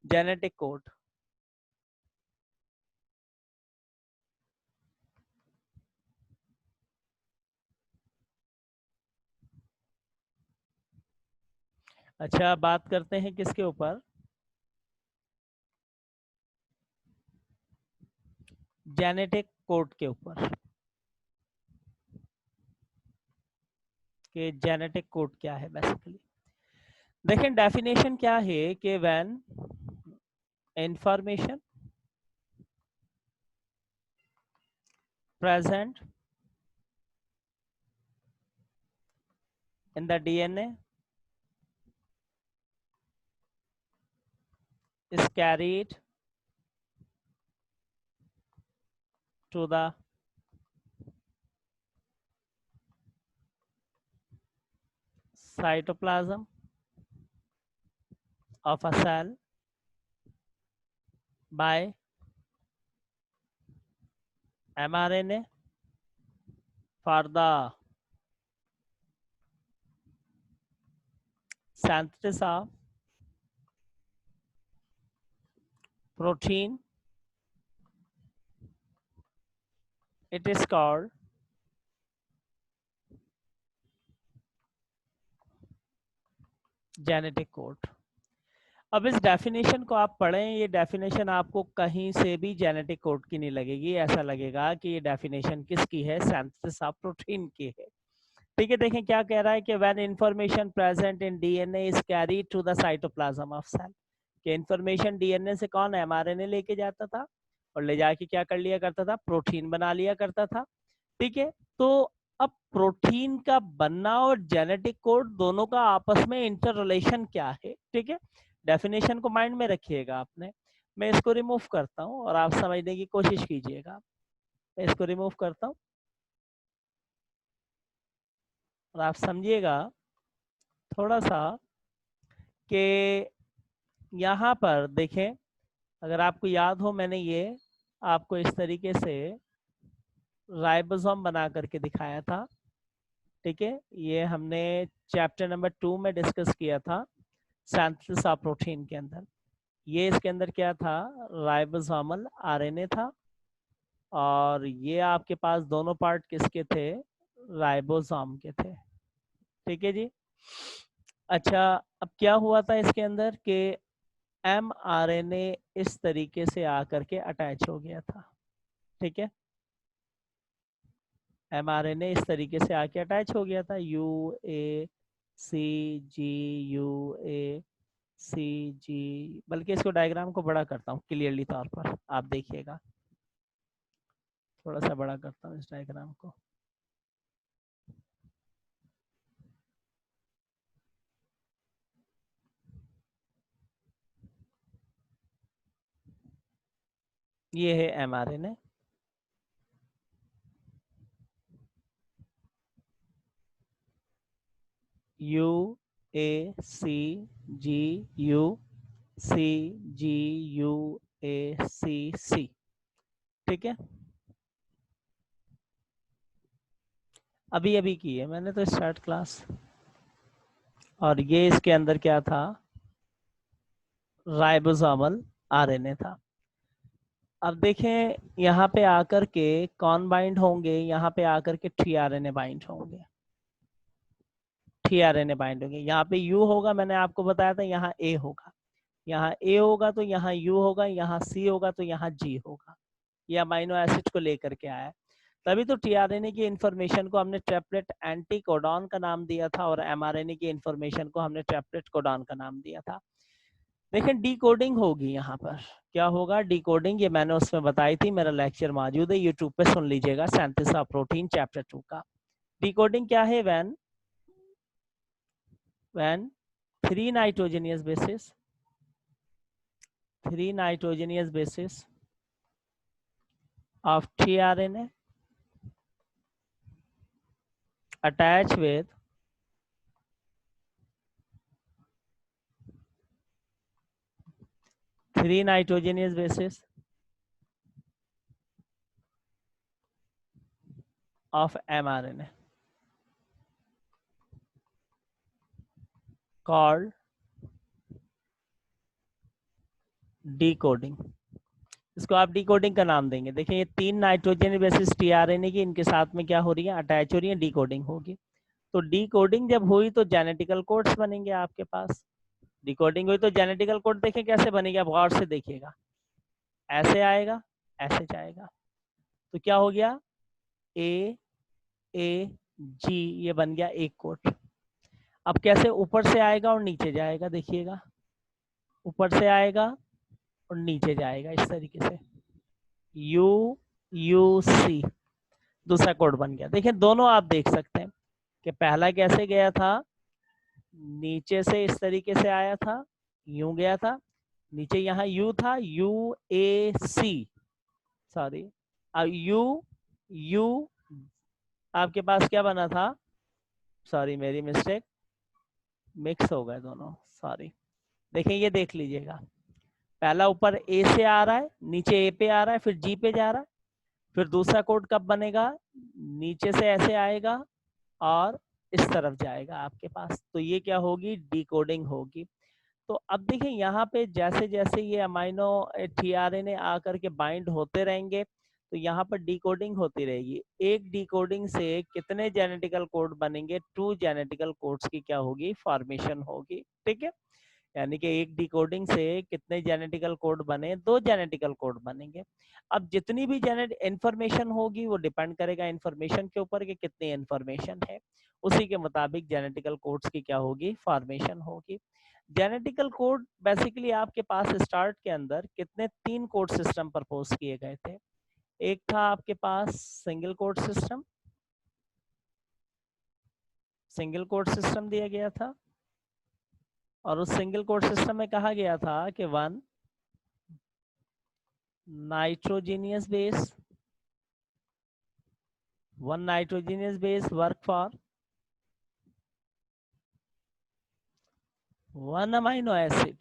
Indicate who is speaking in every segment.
Speaker 1: Genetic code. अच्छा, बात करते हैं किसके ऊपर? जेनेटिक कोड के ऊपर, कि जेनेटिक कोड क्या है बेसिकली। देखें डेफिनेशन क्या है कि when information present in the DNA is carried to the cytoplasm of a cell by mRNA for the synthesis of protein. It is called genetic code. अब इस डेफिनेशन को आप पढ़ें, ये डेफिनेशन आपको कहीं से भी जेनेटिक कोड की नहीं लगेगी, ऐसा लगेगा कि ये डेफिनेशन किसकी है, सिंथेसिस ऑफ प्रोटीन की है। ठीक है, देखें क्या कह रहा है कि when information present in DNA is carried to the cytoplasm of cell, कि इंफॉर्मेशन डीएनए से कौन एमआरएनए लेके जाता था और ले जाके क्या कर लिया करता था, प्रोटीन बना लिया करता था। ठीक है, तो अब प्रोटीन का बनना और जेनेटिक कोड दोनों का आपस में इंटर रिलेशन क्या है। ठीक है, डेफिनेशन को माइंड में रखिएगा आपने। मैं इसको रिमूव करता हूँ और आप समझने की कोशिश कीजिएगा। मैं इसको रिमूव करता हूँ और आप समझिएगा थोड़ा सा कि यहाँ पर देखें, अगर आपको याद हो मैंने ये आपको इस तरीके से राइबोसोम बना करके दिखाया था। ठीक है, ये हमने चैप्टर नंबर 2 में डिस्कस किया था सिंथेसिस ऑफ प्रोटीन के अंदर। ये इसके अंदर क्या था, राइबोसोमल आरएनए था, और ये आपके पास दोनों पार्ट किसके थे, राइबोसोम के थे। ठीक है जी। अच्छा, अब क्या हुआ था इसके अंदर कि mRNA इस तरीके से आकर के अटैच हो गया था। ठीक है, mRNA इस तरीके से आके अटैच हो गया था, UACGUACG, बल्कि इसको डायग्राम को बड़ा करता हूँ क्लियरली तौर पर, आप देखिएगा, थोड़ा सा बड़ा करता हूँ इस डायग्राम को। ये है mRNA, UACGUCGUACC। ठीक है, अभी अभी की है मैंने तो स्टार्ट क्लास। और ये इसके अंदर क्या था, राइबोसोमल आरएनए था। अब देखें यहाँ पे आकर के कौन बाइंड होंगे, यहाँ पे आकर के टीआरएनए बाइंड होंगे, टीआरएनए बाइंड होंगे। यहाँ पे यू होगा, मैंने आपको बताया था, यहाँ ए होगा, यहाँ ए होगा तो यहाँ यू होगा, यहाँ सी होगा तो यहाँ जी होगा। ये अमाइनो एसिड को लेकर के आया है। तभी तो टीआरएनए की इंफॉर्मेशन को हमने ट्रिपलेट एंटी कोडॉन का नाम दिया था, और एमआरएनए की इंफॉर्मेशन को हमने ट्रिपलेट कोडॉन का नाम दिया था। लेकिन डी कोडिंग होगी यहाँ पर, क्या होगा, डी कोडिंग, ये मैंने उसमें बताई थी, मेरा लेक्चर मौजूद है यूट्यूब पे, सुन लीजिएगा, सिंथेसिस ऑफ प्रोटीन चैप्टर 2 का। डी कोडिंग क्या है, when three nitrogenous basis of tRNA attach with three nitrogenous bases of mRNA called decoding, इसको आप डिकोडिंग का नाम देंगे। देखिए ये 3 नाइट्रोजन बेसिस टीआरएनए की इनके साथ में क्या हो रही है, अटैच हो रही है, डिकोडिंग होगी। तो डिकोडिंग जब हुई तो जेनेटिकल कोड्स बनेंगे आपके पास। डिकोडिंग हुई तो जेनेटिकल कोड देखें कैसे बनेगा, आप गौर से देखिएगा, ऐसे आएगा, ऐसे जाएगा। तो क्या हो गया, ए ए जी, ये बन गया एक कोड। अब कैसे ऊपर से आएगा और नीचे जाएगा, देखिएगा ऊपर से आएगा और नीचे जाएगा इस तरीके से, यू यू सी, दूसरा कोड बन गया। देखिए दोनों आप देख सकते हैं कि पहला कैसे गया था, नीचे से इस तरीके से आया था, यूं गया था, नीचे यहाँ यू था, U A C, sorry U U, आपके पास क्या बना था, सॉरी मेरी मिस्टेक, मिक्स हो गए दोनों, सॉरी। देखिए ये देख लीजिएगा, पहला ऊपर ए से आ रहा है, नीचे ए पे आ रहा है, फिर जी पे जा रहा है। फिर दूसरा कोड कब बनेगा, नीचे से ऐसे आएगा और इस तरफ जाएगा आपके पास। तो ये क्या होगी, डिकोडिंग होगी। तो अब देखिए यहाँ पे जैसे जैसे ये अमाइनो टीआरएनए आकर के बाइंड होते रहेंगे तो यहाँ पर डिकोडिंग होती रहेगी। एक डिकोडिंग से कितने जेनेटिकल कोड बनेंगे, 2 जेनेटिकल कोड्स की क्या होगी, फॉर्मेशन होगी। ठीक है, यानी कि एक डिकोडिंग से कितने जेनेटिकल कोड बने, 2 जेनेटिकल कोड बनेंगे। अब जितनी भी जेनेट इंफॉर्मेशन होगी वो डिपेंड करेगा इंफॉर्मेशन के ऊपर कि कितनी इंफॉर्मेशन है, उसी के मुताबिक जेनेटिकल कोड्स की क्या होगी, फॉर्मेशन होगी। जेनेटिकल कोड बेसिकली आपके पास स्टार्ट के अंदर कितने 3 कोड सिस्टम प्रपोज किए गए थे। एक था आपके पास single code system, single code system दिया गया था, और उस सिंगल कोड सिस्टम में कहा गया था कि 1 nitrogenous base, one nitrogenous base work for 1 amino acid,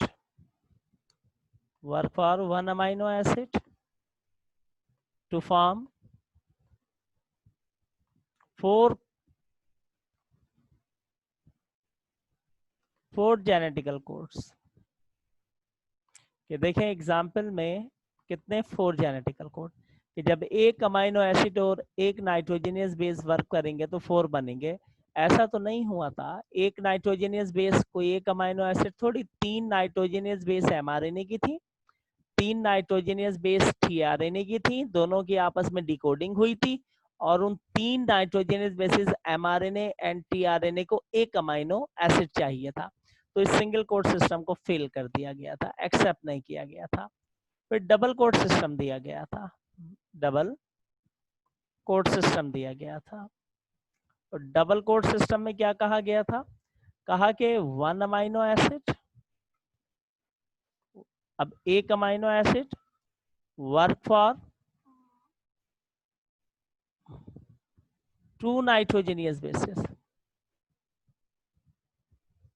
Speaker 1: work for 1 amino acid to form 4 genetical codes। कि देखें एग्जाम्पल में कितने 4 जेनेटिकल कोड, कि जब एक अमाइनो एसिड और एक नाइट्रोजनियस बेस वर्क करेंगे तो 4 बनेंगे। ऐसा तो नहीं हुआ था, एक नाइट्रोजनियस बेस कोई एक अमाइनो एसिड थोड़ी, 3 नाइट्रोजनियस बेस एमआरएनए की थी, 3 नाइट्रोजनियस बेस टीआरएनए की थी, दोनों की आपस में डिकोडिंग हुई थी, और उन 3 nitrogenous basis mRNA and tRNA को एक अमाइनो एसिड चाहिए था। तो इस सिंगल कोड सिस्टम को फेल कर दिया गया था, एक्सेप्ट नहीं किया गया था। फिर डबल कोड सिस्टम दिया गया था, डबल कोड सिस्टम दिया गया था। और डबल कोड सिस्टम में क्या कहा गया था, कहा कि 1 अमाइनो एसिड, अब एक amino acid work for 2 nitrogenous basis,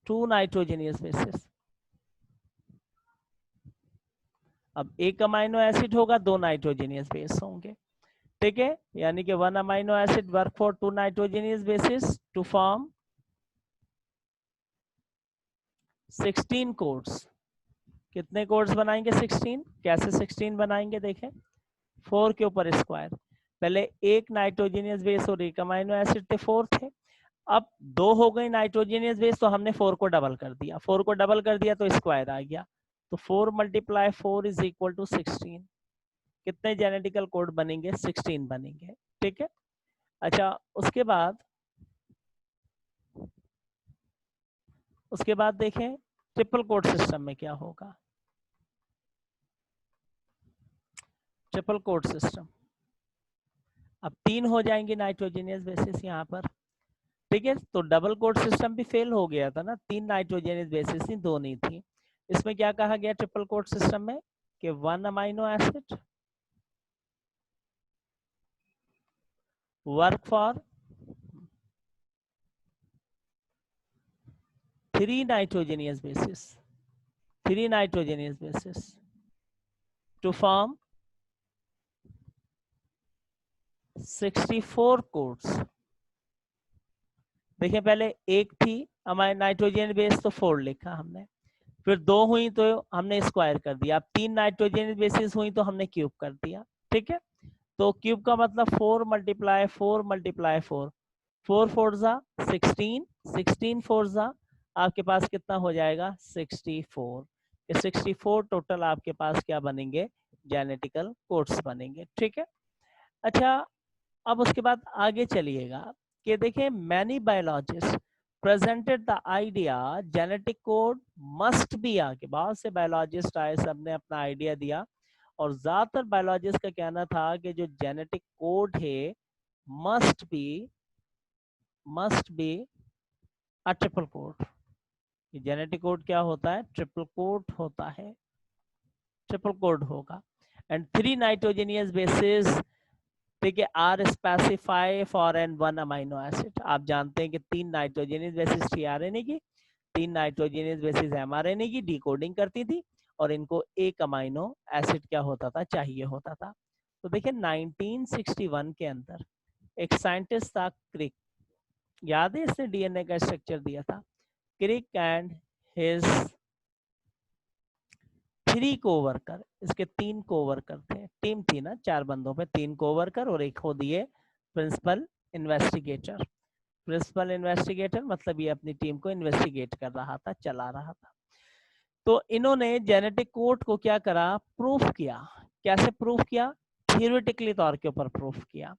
Speaker 1: 2 nitrogenous basis. अब एक अमाइनो एसिड होगा, 2 नाइट्रोजनियस बेस होंगे। ठीक है, यानी कि 1 amino acid work for 2 nitrogenous basis to form 16 codes. कितने कोड्स बनाएंगे, 16। कैसे 16 बनाएंगे, देखें 4 के ऊपर स्क्वायर, पहले एक नाइट्रोजनियस बेस और एक अमाइनो एसिड थे, 4 थे। अब 2 हो गई नाइट्रोजनियस बेस तो हमने 4 को डबल कर दिया, 4 को डबल कर दिया तो स्क्वायर आ गया। तो 4 × 4 इज इक्वल टू 16। कितने जेनेटिकल कोड बनेंगे, 16 बनेंगे। ठीक है, अच्छा उसके बाद देखें ट्रिपल कोड सिस्टम में क्या होगा। ट्रिपल कोड सिस्टम, अब 3 हो जाएंगे नाइट्रोजनियस बेसिस यहाँ पर। ठीक है, तो डबल कोड सिस्टम भी फेल हो गया था ना, 3 नाइट्रोजनियस बेसिस थी, 2 नहीं थी। इसमें क्या कहा गया ट्रिपल कोड सिस्टम में कि 1 amino acid work for 3 nitrogenous basis, 3 nitrogenous basis to form 64 codes. देखिए पहले एक थी हमारे नाइट्रोजन बेस तो 4 लिखा हमने, फिर 2 हुई तो हमने स्क्वायर कर दिया, अब 3 नाइट्रोजन बेसिस हुई तो हमने क्यूब कर दिया। ठीक है, तो क्यूब का मतलब 4 मल्टीप्लाई 4 मल्टीप्लाई 4, 4 4 जा 16, 16 4 जा आपके पास कितना हो जाएगा 64। 64 टोटल आपके पास क्या बनेंगे, जेनेटिकल कोड्स बनेंगे। ठीक है, अच्छा अब उसके बाद आगे चलिएगा कि देखिए many biologist presented the idea genetic code must be, आके बहुत से बायोलॉजिस्ट आए, सबने अपना आइडिया दिया और ज्यादातर बायोलॉजिस्ट का कहना था कि जो जेनेटिक कोड है must be a triple code. Genetic code क्या होता है, ट्रिपल कोड होता है, ट्रिपल कोड होगा। एंड 3 नाइट्रोजनियस बेसिस देखिए are specify for an 1 amino acid. आप जानते हैं कि 3 नाइट्रोजनियस बेसिस थी आरएनए की, 3 नाइट्रोजनियस बेसिस एमआरएनए की डिकोडिंग करती थी और इनको एक अमाइनो एसिड क्या होता था, चाहिए होता था। तो देखिए 1961 के अंदर एक साइंटिस्ट था क्रिक, याद है इसने डीएनए का स्ट्रक्चर दिया था। क्रिक एंड हिज 3 कोवर्कर, इसके 3 कोवर्कर थे, टीम थी ना 4 बंदों पे, 3 कोवर्कर और एक हो दिए प्रिंसिपल इन्वेस्टिगेटर। प्रिंसिपल इन्वेस्टिगेटर मतलब ये अपनी टीम को इन्वेस्टिगेट कर रहा था, चला रहा था। तो इन्होंने जेनेटिक कोड को क्या करा, प्रूफ किया। कैसे प्रूफ किया, थियोरेटिकली तौर के ऊपर प्रूफ किया।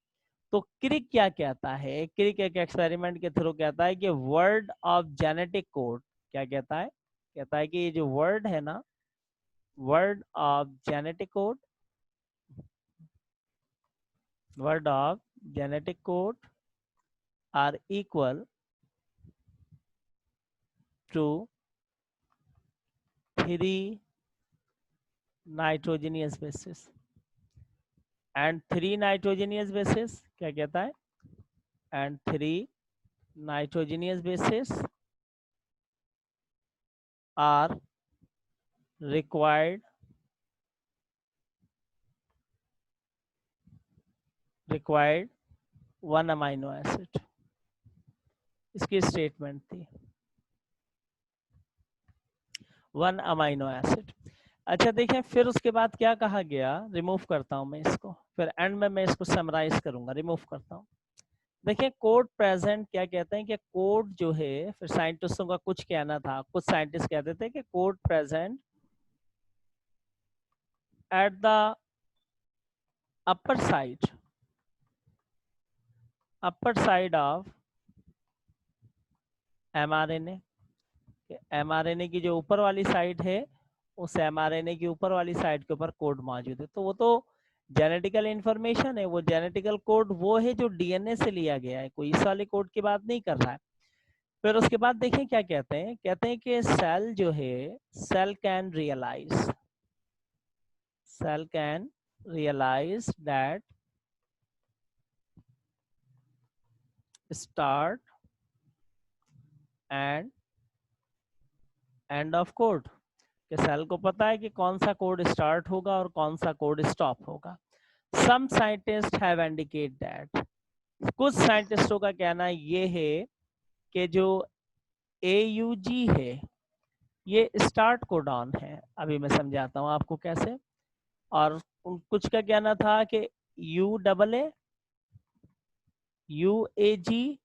Speaker 1: तो क्रिक क्या कहता है, क्रिक एक एक्सपेरिमेंट के थ्रू कहता है कि वर्ड ऑफ जेनेटिक कोड, क्या कहता है, कहता है कि ये जो वर्ड है ना, word of genetic code, word of genetic code are equal to 3 nitrogenous basis and 3 nitrogenous basis, क्या कहता है, and 3 nitrogenous basis are required 1 amino acid. इसकी स्टेटमेंट थी 1 अमाइनो एसिड। अच्छा देखिए फिर उसके बाद क्या कहा गया, रिमूव करता हूं मैं इसको, फिर एंड में मैं इसको समराइज करूंगा, रिमूव करता हूं। देखिए कोड प्रेजेंट क्या कहते हैं कि कोड जो है, फिर साइंटिस्टों का कुछ कहना था, कुछ साइंटिस्ट कहते थे कि code present at the upper side, upper side of mRNA. MRNA की जो ऊपर वाली साइड है, उस एमआरएनए की ऊपर वाली साइड के ऊपर कोड मौजूद है। तो वो तो जेनेटिकल इंफॉर्मेशन है, वो जेनेटिकल कोड वो है जो डीएनए से लिया गया है, कोई इस वाले कोड की बात नहीं कर रहा है। फिर उसके बाद देखिए क्या कहते हैं, कहते हैं कि सेल जो है, cell can realize, cell can realize that start and end of code, कि सेल को पता है कि कौन सा कोड स्टार्ट होगा और कौन सा कोड स्टॉप होगा। Some scientist have indicate that, कुछ साइंटिस्टों का कहना ये है कि जो AUG है ये स्टार्ट कोडॉन है। अभी मैं समझाता हूँ आपको कैसे। और कुछ का कहना था कि UAA, UAG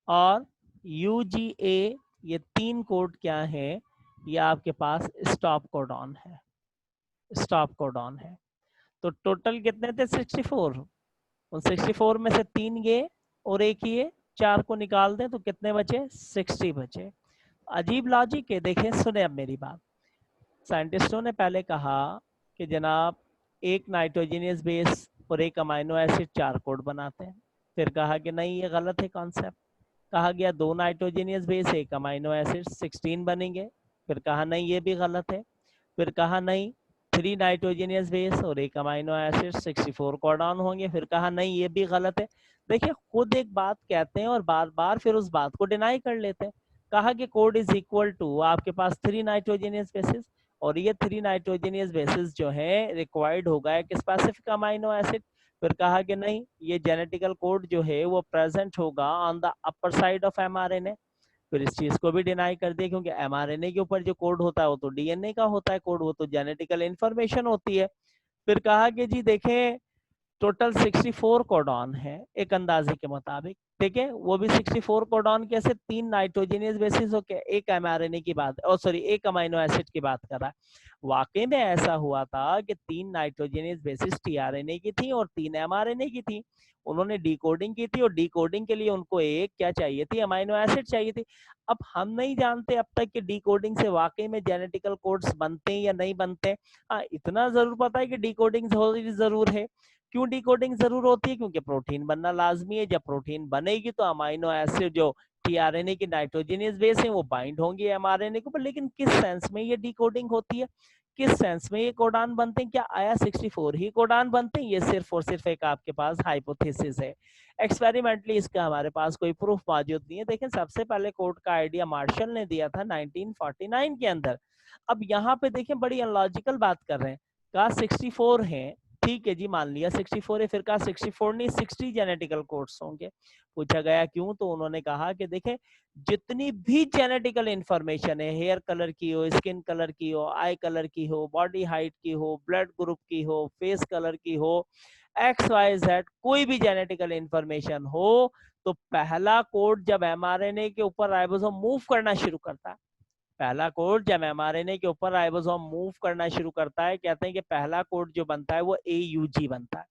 Speaker 1: और UGA, ये 3 कोड क्या है, ये आपके पास स्टॉप कोडॉन है, स्टॉप कोडॉन है। तो टोटल कितने थे 64, उन 64 में से 3 गए और एक ये, 4 को निकाल दें तो कितने बचे, 60 बचे। अजीब लॉजिक है, देखें सुने अब मेरी बात। साइंटिस्टों ने पहले कहा कि जनाब एक नाइट्रोजनियस बेस और एक अमाइनो एसिड 4 कोड बनाते हैं। फिर कहा कि नहीं ये गलत है कॉन्सेप्ट। कहा गया 2 नाइट्रोजनियस बेस एक अमाइनो एसिड 16 बनेंगे। फिर कहा नहीं ये भी गलत है। फिर कहा नहीं 3 नाइट्रोजनियस बेस और एक अमाइनो एसिड 64 कोडॉन होंगे। फिर कहा नहीं ये भी गलत है। देखिए खुद एक बात कहते हैं और बार बार फिर उस बात को डिनाई कर लेते हैं। कहा कि कोड इज इक्वल टू आपके पास 3 नाइट्रोजनियस बेसिस और ये 3 नाइट्रोजनियस बेसिस जो है रिक्वायर्ड होगा एक स्पेसिफिक अमाइनो एसिड। फिर कहा कि नहीं ये जेनेटिकल कोड जो है वो प्रेजेंट होगा on the upper side of mRNA. फिर इस चीज को भी डिनाई कर दिया, क्योंकि mRNA के ऊपर जो कोड होता है वो तो DNA का होता है कोड, वो तो जेनेटिकल इंफॉर्मेशन होती है। फिर कहा कि जी देखें टोटल 64 कोडॉन है एक अंदाजे के मुताबिक, ठीक है, वो भी 64 कोडॉन कैसे, 3 नाइट्रोजनियस बेसिस हो के एक mRNA की बात, और सॉरी एक अमीनो एसिड की बात कर रहा है। वाकई में ऐसा हुआ था कि 3 नाइट्रोजनियस बेसिस tRNA की थी और 3 mRNA की थी। उन्होंने डिकोडिंग की थी और डिकोडिंग के लिए उनको एक क्या चाहिए थी, अमीनो एसिड चाहिए थी। अब हम नहीं जानते अब तक कि डिकोडिंग से वाकई में जेनेटिकल कोड्स बनते हैं या नहीं बनते। हाँ, इतना जरूर पता है कि डिकोडिंग जरूर है। क्यों डिकोडिंग जरूर होती है, क्योंकि प्रोटीन बनना लाजमी है। जब प्रोटीन बनेगी तो अमीनो एसिड जो टीआरएनए की नाइट्रोजनियस बेस है वो बाइंड होंगे एमआरएनए के ऊपर। लेकिन किस सेंस में ये डिकोडिंग होती है, किस सेंस में ये कोडान बनते हैं, क्या आया 64 ही कोडान बनते हैं? ये सिर्फ और सिर्फ एक आपके पास हाइपोथेसिस है, एक्सपेरिमेंटली इसका हमारे पास कोई प्रूफ मौजूद नहीं है। देखें, सबसे पहले कोड का आइडिया मार्शल ने दिया था 1949 के अंदर। अब यहाँ पे देखें बड़ी अनलॉजिकल बात कर रहे हैं, कहा 64 है, ठीक है जी, मान लिया 64 है, फिर कहा 64 नहीं 60 जेनेटिकल कोड्स होंगे। पूछा गया क्यों, तो उन्होंने कहा कि देखें जितनी भी जेनेटिकल इंफॉर्मेशन है, हेयर कलर की हो, स्किन कलर की हो, आई कलर की हो, बॉडी हाइट की हो, ब्लड ग्रुप की हो, फेस कलर की हो, एक्स वाई जेड कोई भी जेनेटिकल इंफॉर्मेशन हो, तो पहला कोड जब एमआरएनए के ऊपर राइबोसोम मूव करना शुरू करता है, पहला कोड जब एमआरएनए के ऊपर राइबोसोम मूव करना शुरू करता है, कहते हैं कि पहला कोड जो बनता है वो AUG बनता है।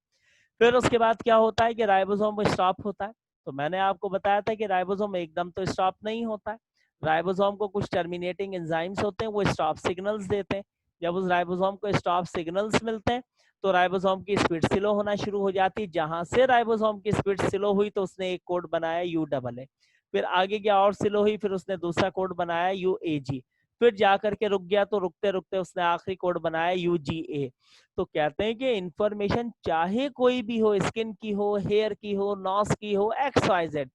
Speaker 1: फिर उसके बाद क्या होता है कि राइबोसोम स्टॉप होता है। तो मैंने आपको बताया था कि राइबोसोम एकदम तो स्टॉप नहीं होता है, राइबोसोम को कुछ टर्मिनेटिंग एंजाइम्स होते हैं, वो स्टॉप सिग्नल्स देते हैं। जब उस राइबोसोम को स्टॉप सिग्नल्स मिलते हैं तो राइबोसोम की स्पीड स्लो होना शुरू हो जाती है। जहां से राइबोसोम की स्पीड स्लो हुई तो उसने एक कोड बनाया UAA, फिर आगे गया और स्लो हुई, फिर उसने दूसरा कोड बनाया UAG, फिर जाकर के रुक गया, तो रुकते रुकते उसने आखिरी कोड बनाया UGA। तो कहते हैं कि इंफॉर्मेशन चाहे कोई भी हो, स्किन की हो, हेयर की हो, नॉस की हो, XYZ,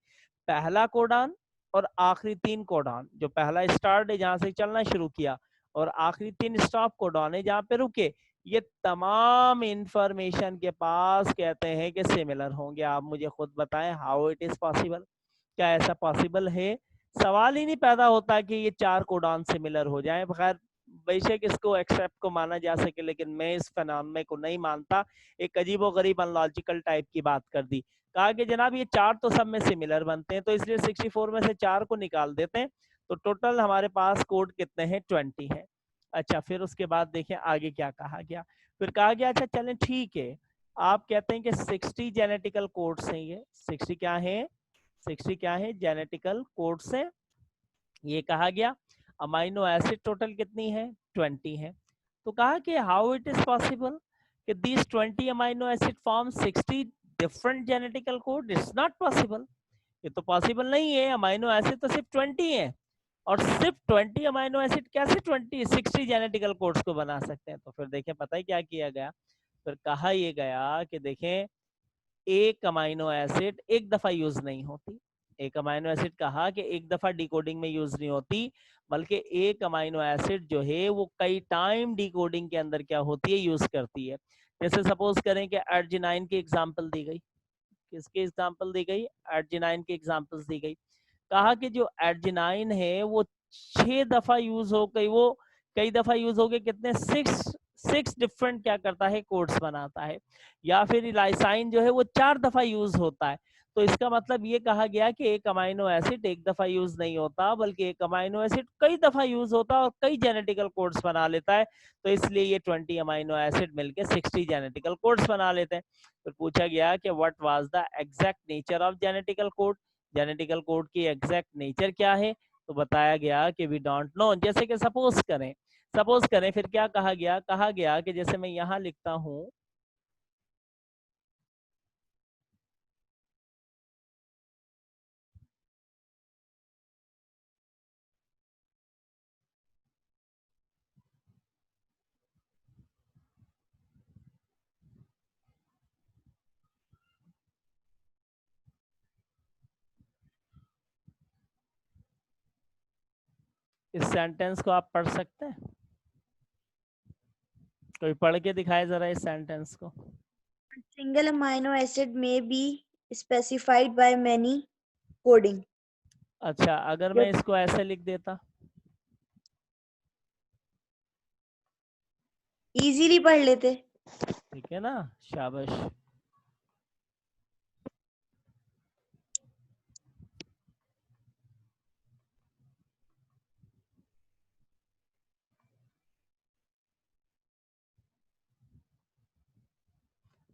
Speaker 1: पहला कोडान और आखिरी 3 कोडान, जो पहला स्टार्ट है जहां से चलना शुरू किया और आखिरी 3 स्टॉप कोडान है जहां पे रुके, ये तमाम इंफॉर्मेशन के पास कहते हैं कि सिमिलर होंगे। आप मुझे खुद बताएं हाउ इट इज पॉसिबल, क्या ऐसा पॉसिबल है? सवाल ही नहीं पैदा होता कि ये 4 कोडान सिमिलर हो जाएं। खैर, बेशक इसको एक्सेप्ट को माना जा सके, लेकिन मैं इस फिनोमेना को नहीं मानता। एक अजीबोगरीब अनलॉजिकल टाइप की बात कर दी। कहा कि जनाब ये 4 तो सब में सिमिलर बनते हैं, तो इसलिए 64 में से 4 को निकाल देते हैं, तो टोटल हमारे पास कोड कितने हैं, 20 है। अच्छा, फिर उसके बाद देखें आगे क्या कहा गया। फिर कहा गया अच्छा चलें ठीक है, आप कहते हैं कि 60 जेनेटिकल कोड्स हैं, ये 60 क्या है, 60 क्या है, जेनेटिकल कोड्स हैं। ये कहा गया अमाइनो एसिड टोटल कितनी है, 20 है। तो कहा कि हाउ इट इज पॉसिबल कि these 20 amino acid form 60 different genetical code, it's not possible, ये तो पॉसिबल नहीं है, अमाइनो एसिड तो सिर्फ 20 है, और सिर्फ 20 अमाइनो एसिड कैसे 60 जेनेटिकल कोड्स को बना सकते हैं? तो फिर देखें पता है क्या किया गया, फिर कहा यह गया कि देखें एक अमाइनो एसिड एक दफा यूज नहीं होती, एक अमाइनो एसिड कहा कि एक दफा डिकोडिंग में यूज नहीं होती, बल्कि एक अमाइनो एसिड जो है वो कई टाइम डिकोडिंग के अंदर क्या होती है, यूज करती है। जैसे सपोज करें कि अर्जिनाइन की एग्जांपल दी गई, किसकी एग्जांपल दी गई, अर्जिनाइन की एग्जांपल्स दी गई। कहा कि जो अर्जिनाइन है वो 6 दफा यूज हो गई, वो कई दफा यूज हो गए, कितने, 6 डिफरेंट क्या करता है, कोड्स बनाता है। या फिर लाइसाइन जो है वो 4 दफा यूज होता है। तो इसका मतलब ये कहा गया कि एक अमाइनो एसिड एक दफा यूज नहीं होता, बल्कि एक अमाइनो एसिड कई दफा यूज होता है और कई जेनेटिकल कोड्स बना लेता है। तो इसलिए ये 20 अमाइनो एसिड मिलकर 60 जेनेटिकल कोड्स बना लेते हैं। फिर पूछा गया कि what was the exact nature of genetical code, genetical code की एग्जैक्ट नेचर क्या है? तो बताया गया कि वी डोंट नो। जैसे कि सपोज करें फिर क्या कहा गया कि जैसे मैं यहां लिखता हूं, इस सेंटेंस को आप पढ़ सकते हैं, कोई पढ़ के दिखाए जरा इस सेंटेंस को।
Speaker 2: Single amino acid may be specified by many coding.
Speaker 1: अच्छा, अगर मैं इसको ऐसे लिख देता?
Speaker 2: इजीली पढ़ लेते।
Speaker 1: ठीक है ना, शाबाश।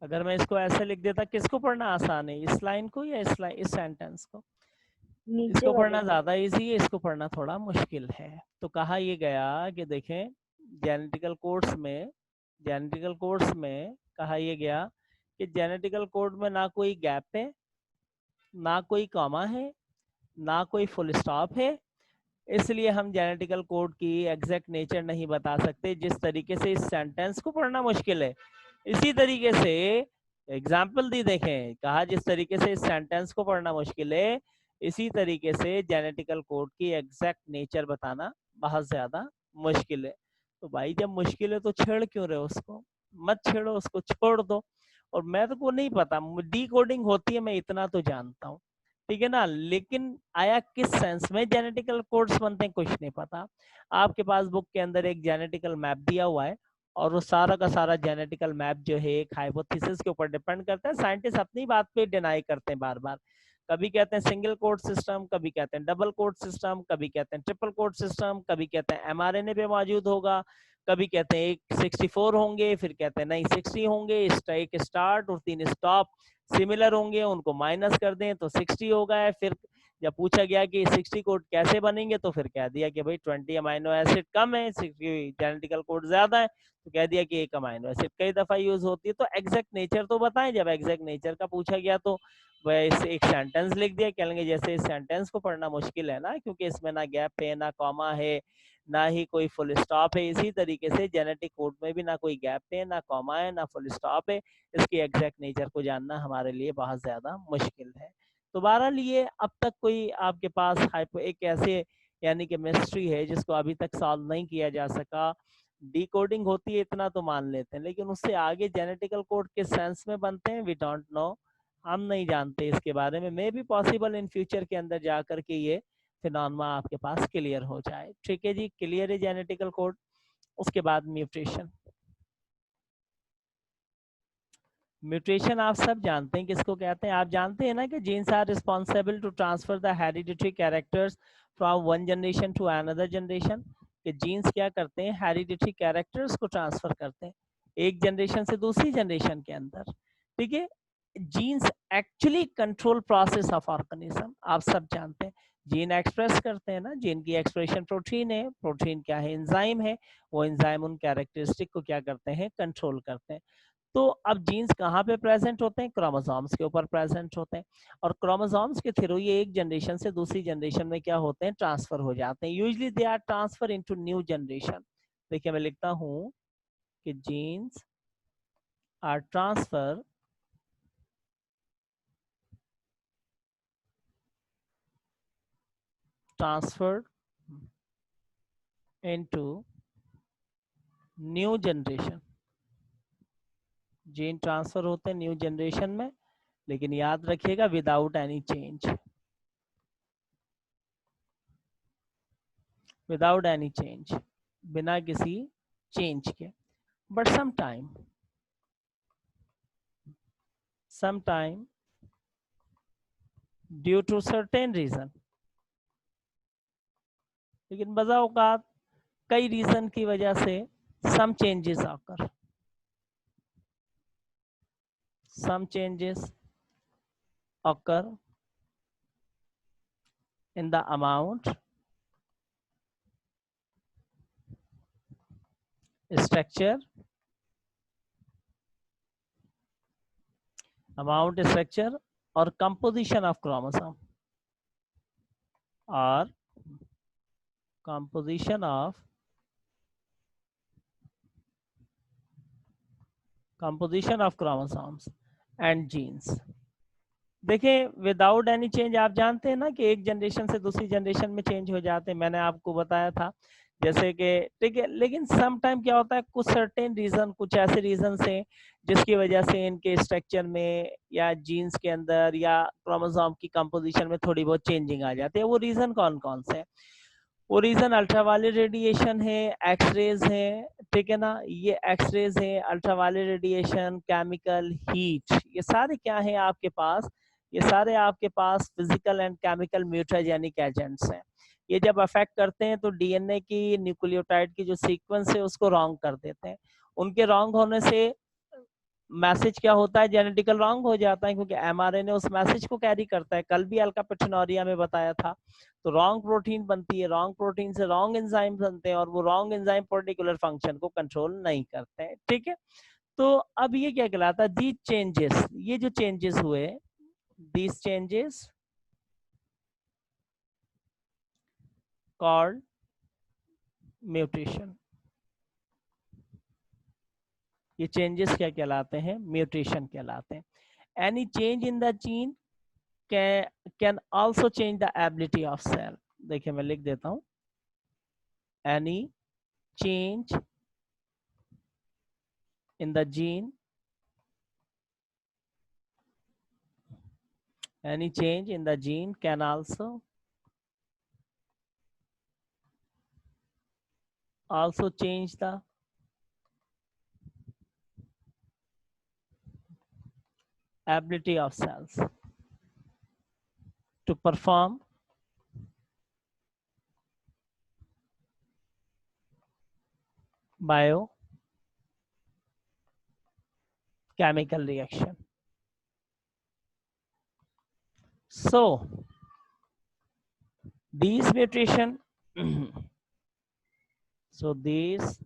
Speaker 1: अगर मैं इसको ऐसे लिख देता, किसको पढ़ना आसान है, इस लाइन को या इस लाइन, इस सेंटेंस को?
Speaker 2: नीचे
Speaker 1: इसको
Speaker 2: वाले
Speaker 1: पढ़ना
Speaker 2: को।
Speaker 1: ज्यादा इजी है, इसको पढ़ना थोड़ा मुश्किल है। तो कहा ये गया कि देखें, जेनेटिकल कोड्स में, जेनेटिकल कोड्स में कहा ये गया कि जेनेटिकल कोड में ना कोई गैप है, ना कोई कॉमा है, ना कोई फुल स्टॉप है। इसलिए हम जेनेटिकल कोड की एग्जैक्ट नेचर नहीं बता सकते। जिस तरीके से इस सेंटेंस को पढ़ना मुश्किल है, इसी तरीके से एग्जाम्पल दी, देखें कहा जिस तरीके से इस सेंटेंस को पढ़ना मुश्किल है, इसी तरीके से जेनेटिकल कोड की एग्जैक्ट नेचर बताना बहुत ज्यादा मुश्किल है। तो भाई जब मुश्किल है तो छेड़ क्यों रहे हो उसको? मत छेड़ो उसको, छोड़ दो। और मैं तो को नहीं पता डी कोडिंग होती है, मैं इतना तो जानता हूँ, ठीक है ना, लेकिन आया किस सेंस में जेनेटिकल कोड्स बनते हैं कुछ नहीं पता। आपके पास बुक के अंदर एक जेनेटिकल मैप दिया हुआ है, और वो सारा का सारा जेनेटिकल मैप जो है एक हाइपोथेसिस के ऊपर डिपेंड करता है। साइंटिस्ट अपनी बात पे डिनाई करते हैं बार बार। कभी कहते हैं सिंगल कोड सिस्टम, कभी कहते हैं डबल कोड सिस्टम, कभी कहते हैं ट्रिपल कोड सिस्टम, कभी कहते हैं एमआरएनए पे मौजूद होगा, कभी कहते हैं एक 64 होंगे, फिर कहते हैं नहीं 60 होंगे, एक स्टार्ट और 3 स्टॉप सिमिलर होंगे, उनको माइनस कर दें तो 60 होगा है। फिर जब पूछा गया कि 60 कोड कैसे बनेंगे, तो फिर कह दिया कि भाई 20 अमाइनो एसिड कम है, 60 जेनेटिकल कोड ज्यादा है, तो कह दिया कि एक अमाइनो एसिड कई दफा यूज होती है। तो एग्जैक्ट नेचर तो बताएं। जब एग्जैक्ट नेचर का पूछा गया तो वह इस एक सेंटेंस लिख दिया। कह लेंगे जैसे इस सेंटेंस को पढ़ना मुश्किल है ना, क्योंकि इसमें ना गैप है, ना कॉमा है, ना ही कोई फुल स्टॉप है। इसी तरीके से जेनेटिक कोड में भी ना कोई गैप है, ना कॉमा है, ना फुल स्टॉप है। इसकी एग्जैक्ट नेचर को जानना हमारे लिए बहुत ज़्यादा मुश्किल है। तो बहरहाल ये अब तक कोई आपके पास एक ऐसे यानी कि मिस्ट्री है जिसको अभी तक सॉल्व नहीं किया जा सका। डिकोडिंग होती है इतना तो मान लेते हैं, लेकिन उससे आगे जेनेटिकल कोड किस सेंस में बनते हैं वी डोंट नो, हम नहीं जानते इसके बारे में। मे भी पॉसिबल इन फ्यूचर के अंदर जा कर के ये फिनोमेना आपके पास क्लियर हो जाए। ठीक है जी, क्लियर है जेनेटिकल कोड। उसके बाद म्यूटेशन। म्यूटेशन आप सब जानते हैं किसको कहते हैं? आप जानते हैं ना कि genes are responsible to transfer the hereditary characters from one generation to another generation. कि जीन्स क्या करते हैं, हेरिडिटरी कैरेक्टर्स को ट्रांसफर करते हैं एक जनरेशन से दूसरी जनरेशन के अंदर। ठीक है, genes actually control process of organism, आप सब जानते हैं। जीन एक्सप्रेस करते हैं ना, जीन की एक्सप्रेशन प्रोटीन है, प्रोटीन क्या है, एंजाइम है। वो एंजाइम उन कैरेक्टरिस्टिक को क्या करते हैं, कंट्रोल करते हैं। तो अब जीन्स कहाँ पे प्रेजेंट होते हैं, क्रोमोसोम्स के ऊपर प्रेजेंट होते हैं। और क्रोमोसोम्स के थ्रू ये एक जनरेशन से दूसरी जनरेशन में क्या होते हैं, ट्रांसफर हो जाते हैं। Usually they are transfer into new generation. देखिए मैं लिखता हूँ कि genes are transferred into new generation. Gene transfer होते हैं न्यू जनरेशन में, लेकिन याद रखिएगा without any change, without any change, बिना किसी चेंज के। But sometime due to certain reason, लेकिन बजा औकात कई रीजन की वजह से सम चेंजेस आकर, some changes occur in the amount, structure, और composition of chromosome, or composition of chromosomes and genes। देखिए विदाउट एनी चेंज, आप जानते हैं ना कि एक जनरेशन से दूसरी जनरेशन में चेंज हो जाते हैं। मैंने आपको बताया था जैसे कि ठीक है, लेकिन सम टाइम क्या होता है, कुछ सर्टेन रीजन, कुछ ऐसे रीजन हैं जिसकी वजह से इनके स्ट्रक्चर में या जीन्स के अंदर या क्रोमोसोम की कंपोजिशन में थोड़ी बहुत चेंजिंग आ जाती है। वो रीजन कौन कौन से हैं? वो रीजन अल्ट्रावायलेट रेडिएशन है, एक्सरेज है, ठीक है ना, ये एक्सरेज है, अल्ट्रावायलेट रेडिएशन, केमिकल हीट, ये सारे क्या है आपके पास, ये सारे आपके पास physical and chemical mutagenic agents हैं। ये जब अफेक्ट करते हैं तो डीएनए की न्यूक्लियोटाइड की जो सीक्वेंस है उसको रॉन्ग कर देते हैं। उनके रॉन्ग होने से मैसेज क्या होता है, जेनेटिकल रॉन्ग हो जाता है, क्योंकि एमआरएनए उस मैसेज को कैरी करता है। कल भी अल्का पेट्रोनोरिया में बताया था। तो रॉन्ग प्रोटीन बनती है, रॉन्ग प्रोटीन से रॉन्ग एंजाइम बनते हैं, और वो रॉन्ग एंजाइम पर्टिकुलर फंक्शन को कंट्रोल नहीं करते हैं, ठीक है। तो अब ये क्या कहलाता है, दीज चेंजेस, ये जो चेंजेस हुए, दीज चेंजेस कॉल्ड म्यूटेशन। ये चेंजेस क्या कहलाते हैं, म्यूटेशन कहलाते हैं। Any change in the gene can also change the ability of cell। देखिए मैं लिख देता हूं, any change in the gene, any change in the gene can also change the ability of cells to perform biochemical reaction। So these mutation so these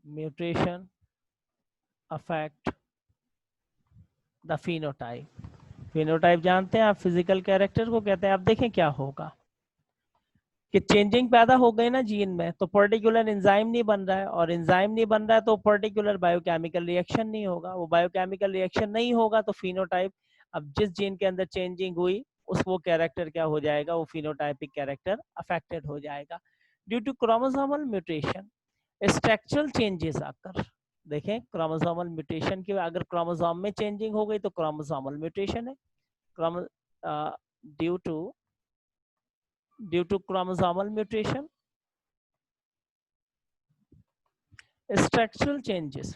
Speaker 1: mutation affect the phenotype। phenotype जानते हैं आप, physical character को कहते हैं। आप देखें क्या होगा कि चेंजिंग पैदा हो गई ना जीन में, तो पर्टिकुलर एंजाइम नहीं बन रहा है, और एंजाइम नहीं बन रहा है तो पर्टिकुलर बायोकेमिकल रिएक्शन नहीं होगा। वो बायोकेमिकल रिएक्शन नहीं होगा तो फिनोटाइप, अब जिस जीन के अंदर चेंजिंग हुई उस वो कैरेक्टर क्या हो जाएगा, वो फिनोटाइपिक कैरेक्टर अफेक्टेड हो जाएगा। Due to chromosomal mutation structural changes आकर, देखें क्रोमोसोमल म्यूटेशन की, अगर क्रोमोसोम में चेंजिंग हो गई तो क्रोमोसोमल म्यूटेशन है। Chromo due to chromosomal mutation structural changes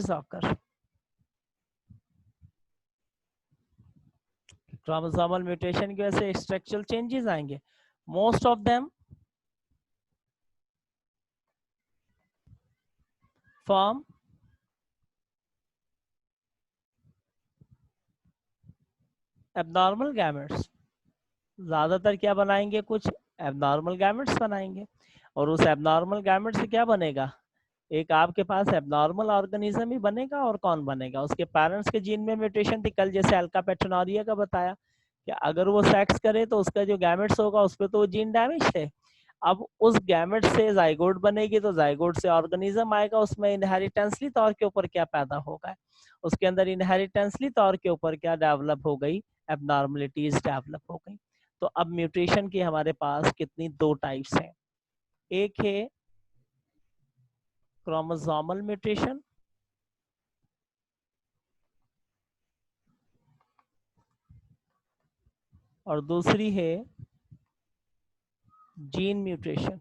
Speaker 1: occur। Chromosomal mutation की वजह से स्ट्रक्चरल चेंजेस आएंगे। Most of them form abnormal gametes, ज्यादातर क्या बनाएंगे, कुछ एबनॉर्मल गैमेट्स बनाएंगे। और उस एबनॉर्मल गैमेट से क्या बनेगा, एक आपके पास एबनॉर्मल ऑर्गेनिज्म ही बनेगा। और कौन बनेगा, उसके पेरेंट्स के जीन में म्यूटेशन थी। कल जैसे अल्का पेट्रोनोरिया का बताया कि अगर वो सेक्स करे तो उसका जो गैमेट्स होगा उस पर तो वो जीन डैमेज थे। अब उस गैमेट से जाइगोट बनेगी, तो जाइगोट से ऑर्गेनिज्म आएगा, उसमें इनहेरिटेंसली तौर के ऊपर क्या पैदा होगा, उसके अंदर इनहेरिटेंसली तौर के ऊपर क्या डेवलप हो गई, एबनॉर्मलिटीज डेवलप हो गई। तो अब म्यूटेशन की हमारे पास कितनी, दो टाइप्स हैं। एक है क्रोमोसोमल म्यूटेशन, और दूसरी है जीन म्यूटेशन,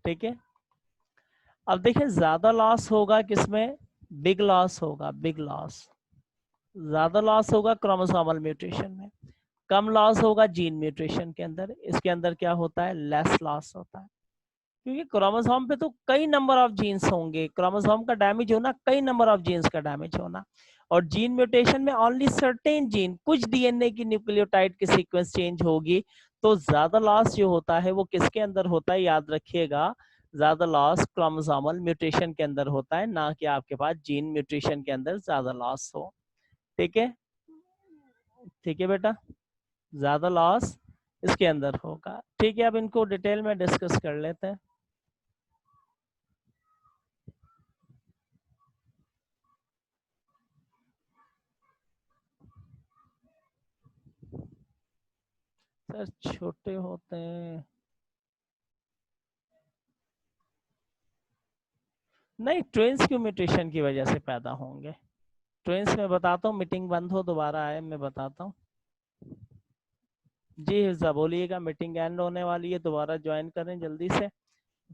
Speaker 1: ठीक है। अब देखिए ज्यादा लॉस होगा किसमें, बिग लॉस होगा, बिग लॉस ज्यादा लॉस होगा क्रोमोसोमल म्यूटेशन में, कम लॉस होगा जीन म्यूटेशन के अंदर। इसके अंदर क्या होता है, लेस लॉस होता है, क्योंकि क्रोमोसोम पे तो कई नंबर ऑफ जीन्स होंगे, क्रोमोसोम का डैमेज होना कई नंबर ऑफ जीन्स का डैमेज होना। और जीन म्यूटेशन में ओनली सर्टेन जीन, कुछ डीएनए की न्यूक्लियोटाइड की सीक्वेंस चेंज होगी। तो ज्यादा लॉस जो होता है वो किसके अंदर होता है, याद रखिएगा, ज्यादा लॉस क्रोमोसोमल म्यूटेशन के अंदर होता है, ना कि आपके पास जीन म्यूटेशन के अंदर ज्यादा लॉस हो। ठीक है, ठीक है बेटा, ज्यादा लॉस इसके अंदर होगा। ठीक है, अब इनको डिटेल में डिस्कस कर लेते हैं। सर छोटे होते हैं, नहीं ट्विंस की म्यूटेशन की वजह से पैदा होंगे। ट्विंस में बताता हूँ, मीटिंग बंद हो दोबारा आए मैं बताता हूँ। जी हिफ्जा बोलिएगा, मीटिंग एंड होने वाली है, दोबारा ज्वाइन करें जल्दी से,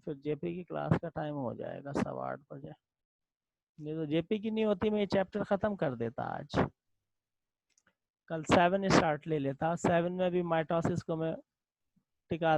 Speaker 1: फिर जेपी की क्लास का टाइम हो जाएगा 8:15 बजे। नहीं तो जेपी की नहीं होती मैं ये चैप्टर खत्म कर देता आज, कल 7 स्टार्ट ले लेता, 7 में भी माइटोसिस को मैं टिका